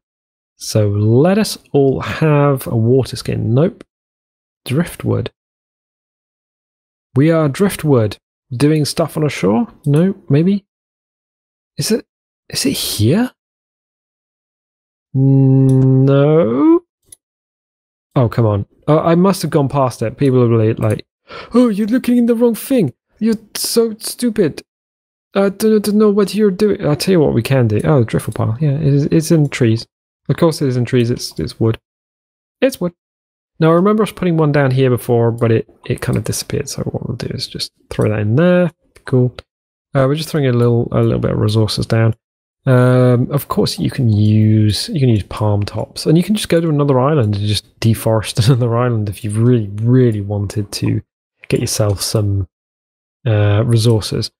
So let us all have a water skin. Nope. Driftwood. We are driftwood. Doing stuff on a shore? No, maybe. Is it here? No. Oh, come on. I must have gone past it. People are like, oh, you're looking in the wrong thing. You're so stupid. I don't know what you're doing. I'll tell you what we can do. Oh, the driftwood pile. Yeah, it's in trees. Of course it is in trees. It's wood. It's wood. Now, I remember us putting one down here before, but it kind of disappeared. So what we'll do is just throw that in there. Cool. We're just throwing a little bit of resources down. Of course, you can use palm tops, and you can just go to another island and just deforest another island if you really, really wanted to get yourself some resources.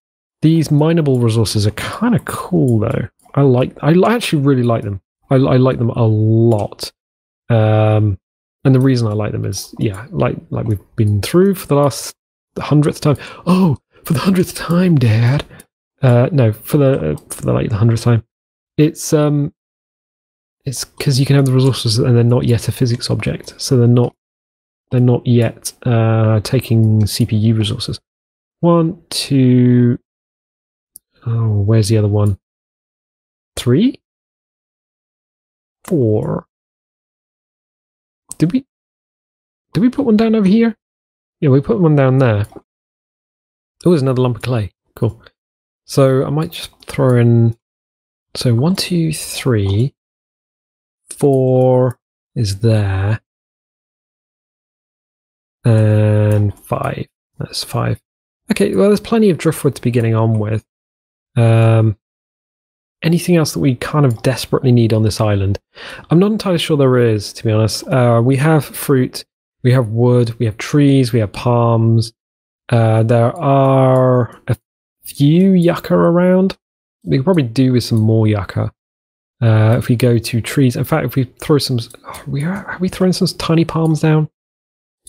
These mineable resources are kind of cool, though. I actually really like them. I like them a lot. And the reason I like them is, yeah, like we've been through for the last the 100th time. Oh, for the 100th time, Dad. No, for the like the 100th time. It's because you can have the resources and they're not yet a physics object, so they're not yet taking CPU resources. 1, 2. Oh, where's the other one? 3, 4. Did we put one down over here? Yeah, we put one down there. Oh, there's another lump of clay. Cool. So I might just throw in. So 1, 2, 3, 4 is there, and 5. That's 5. Okay, well, there's plenty of driftwood to be getting on with. Anything else that we kind of desperately need on this island? I'm not entirely sure there is, to be honest. We have fruit, we have wood, we have trees, we have palms. There are a few yucca around. We could probably do with some more yucca. If we go to trees, in fact, if we throw some, are we throwing some tiny palms down?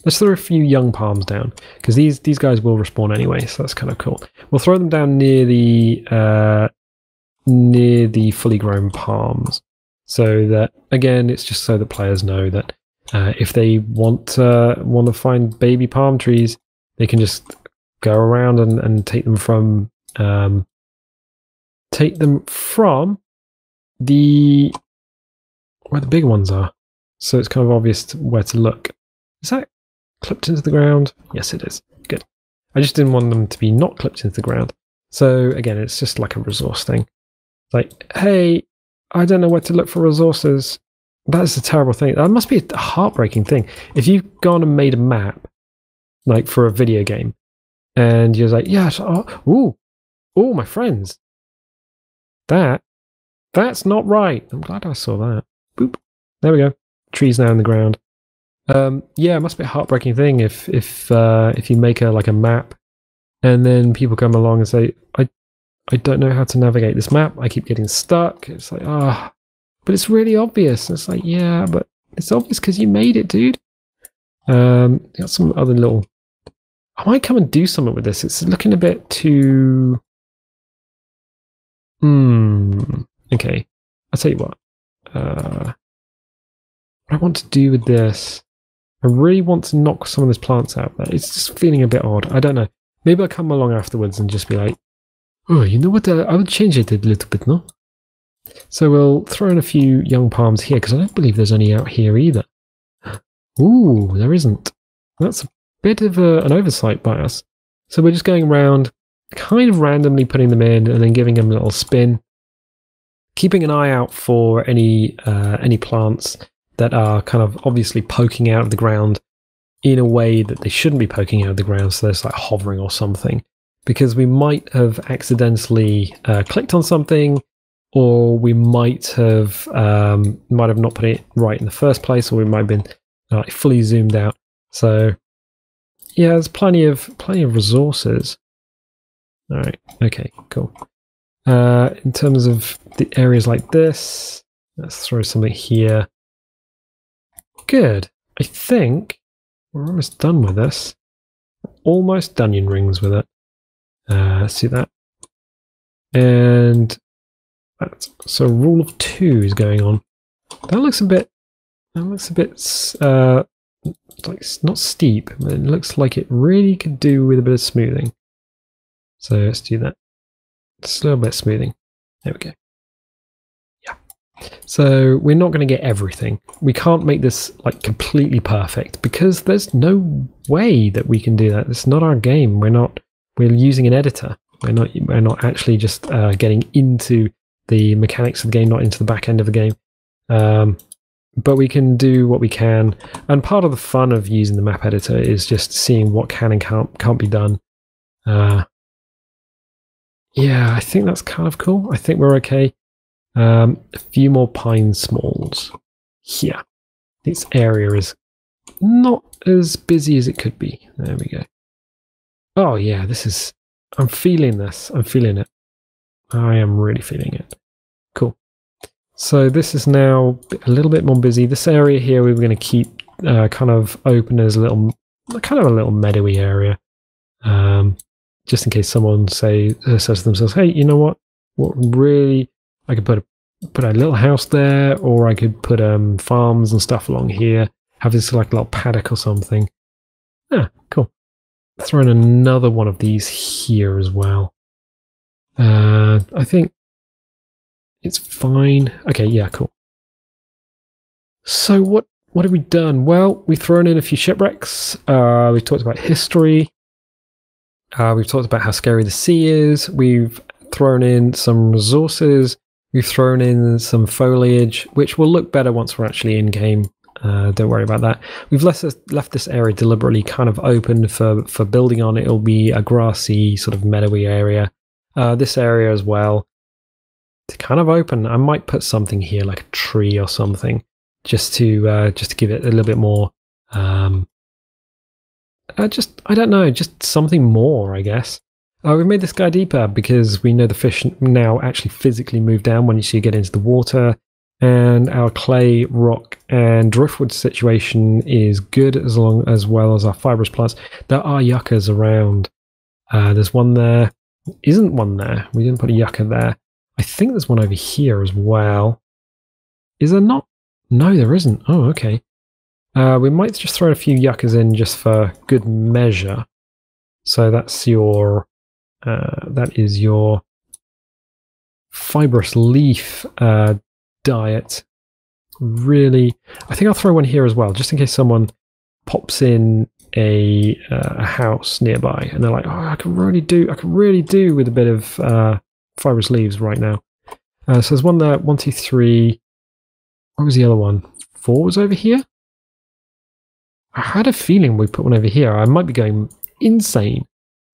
Let's throw a few young palms down, because these guys will respawn anyway, so that's kind of cool. We'll throw them down near the fully grown palms, so that, again, it's just so that players know that if they want to find baby palm trees, they can just go around and take them from the where the big ones are. So it's kind of obvious where to look. Is that clipped into the ground? Yes, it is. Good. I just didn't want them to be not clipped into the ground. So again, it's just like a resource thing. It's like, hey, I don't know where to look for resources. That's a terrible thing. That must be a heartbreaking thing. If you've gone and made a map, like for a video game, and you're like, yeah, oh, my friends, that's not right. I'm glad I saw that. Boop. There we go. Trees now in the ground. Yeah, it must be a heartbreaking thing if you make a map, and then people come along and say, I don't know how to navigate this map. I keep getting stuck. It's like, but it's really obvious. It's like, yeah, but it's obvious because you made it, dude. Got some other little. I might come and do something with this. It's looking a bit too. Okay. I'll tell you what. What I want to do with this. I really want to knock some of these plants out there. It's just feeling a bit odd. I don't know. Maybe I'll come along afterwards and just be like, oh, you know what? I would change it a little bit, no? So we'll throw in a few young palms here, because I don't believe there's any out here either. Ooh, there isn't. That's a bit of an oversight by us. So we're just going around, kind of randomly putting them in, and then giving them a little spin. Keeping an eye out for any plants that are kind of obviously poking out of the ground in a way that they shouldn't be poking out of the ground, so it's like hovering or something. Because we might have accidentally clicked on something, or we might have not put it right in the first place, or we might have been fully zoomed out. So yeah, there's plenty of resources. All right, okay, cool. In terms of the areas like this, let's throw something here. Good. I think we're almost done with this. Almost onion rings with it. Let's do that. And so rule of 2 is going on. That looks a bit like it's not steep, but it looks like it really could do with a bit of smoothing. So let's do that. Just a little bit of smoothing. There we go. Yeah. So we're not going to get everything. We can't make this like completely perfect, because there's no way that we can do that. It's not our game. We're using an editor. We're not actually just getting into the mechanics of the game, not into the back end of the game. But we can do what we can. And part of the fun of using the map editor is just seeing what can and can't be done. Yeah, I think that's kind of cool. I think we're okay. A few more pine smalls. Yeah. This area is not as busy as it could be. There we go. Oh yeah, I'm feeling this. I'm feeling it. I am really feeling it. Cool. So this is now a little bit more busy. This area here we were going to keep kind of open as a little meadowy area. Just in case someone says to themselves, "Hey, you know what? What really? I could put a little house there, or I could put farms and stuff along here. Have this like a little paddock or something." Ah, cool. Throw in another one of these here as well. I think it's fine. Okay, yeah, cool. So what have we done? Well, we've thrown in a few shipwrecks. We've talked about history. We've talked about how scary the sea is. We've thrown in some resources. We've thrown in some foliage, which will look better once we're actually in game. Don't worry about that. We've left this area deliberately kind of open for building on. It'll be a grassy, sort of meadowy area. This area as well, to kind of open. I might put something here, like a tree or something, just to give it a little bit more. I don't know, just something more, I guess. We made this guy deeper because we know the fish now actually physically move down when you get into the water. And our clay, rock, and driftwood situation is good as well as our fibrous plants. There are yuccas around. There's one there. Isn't one there? We didn't put a yucca there. I think there's one over here as well. Is there not? No, there isn't. Oh, okay. We might just throw a few yuccas in just for good measure. So that's your that is your fibrous leaf diet. Really, I think I'll throw one here as well, just in case someone pops in a house nearby and they're like, "Oh, I can really do with a bit of fibrous leaves right now." So there's one there. 1, 2, 3. What was the other one? 4 was over here. I had a feeling we put one over here. I might be going insane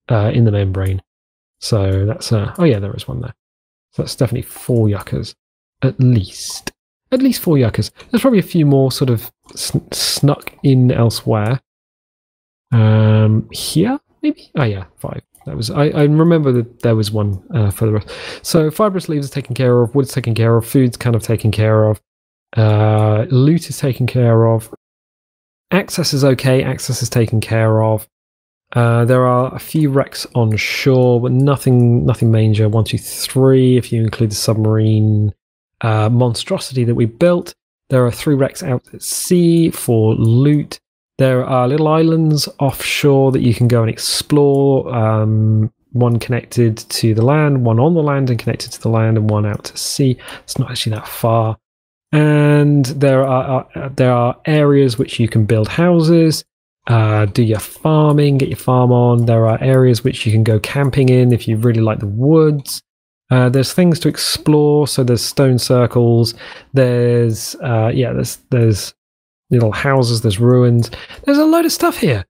in the membrane. So that's oh yeah, there is one there. So that's definitely 4 yuccas. At least 4 yuccas. There's probably a few more sort of snuck in elsewhere. Here, maybe? Oh yeah, 5. That was. I remember that there was one for the rest. So fibrous leaves are taken care of, wood's taken care of, food's kind of taken care of, loot is taken care of, access is okay, access is taken care of. There are a few wrecks on shore, but nothing major. 1, 2, 3, if you include the submarine monstrosity that we built. There are 3 wrecks out at sea for loot. There are little islands offshore that you can go and explore. One connected to the land, one on the land and connected to the land, and one out to sea. It's not actually that far. And there are areas which you can build houses, do your farming, get your farm on. There are areas which you can go camping in if you really like the woods. There's things to explore. So there's stone circles. There's there's little houses. There's ruins. There's a load of stuff here.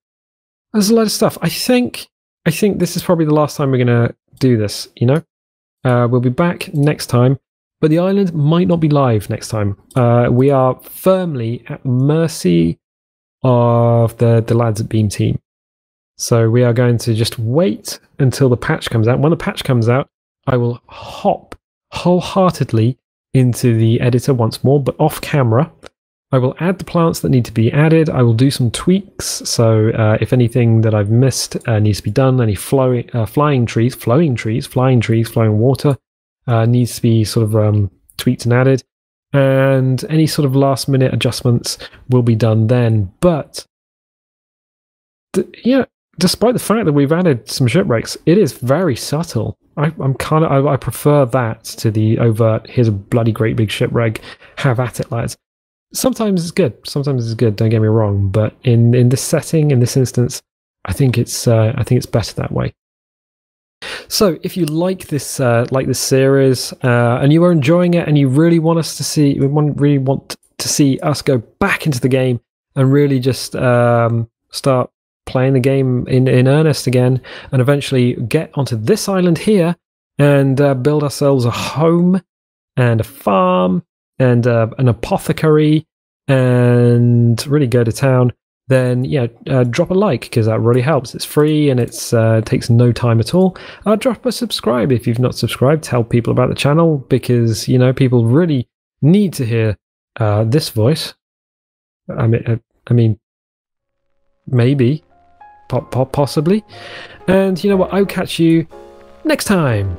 There's a load of stuff. I think this is probably the last time we're gonna do this. You know, we'll be back next time. But the island might not be live next time. We are firmly at mercy of the lads at Beam Team. So we are going to just wait until the patch comes out. When the patch comes out, I will hop wholeheartedly into the editor once more, but off camera. I will add the plants that need to be added. I will do some tweaks. So if anything that I've missed needs to be done, any flowing trees, flowing water, needs to be sort of tweaked and added, and any sort of last minute adjustments will be done then. But despite the fact that we've added some shipwrecks, it is very subtle. I prefer that to the overt, here's a bloody great big shipwreck, have at it, lads. Sometimes it's good, don't get me wrong, but in this setting, in this instance, I think it's better that way. So if you like this series and you are enjoying it and you really want us to see, want to see us go back into the game and really just start playing the game in earnest again, and eventually get onto this island here and build ourselves a home and a farm and an apothecary and really go to town, then drop a like, because that really helps. It's free and it takes no time at all. Drop a subscribe if you've not subscribed. Tell people about the channel, because people really need to hear this voice. I mean, maybe, possibly. And you know what? I'll catch you next time.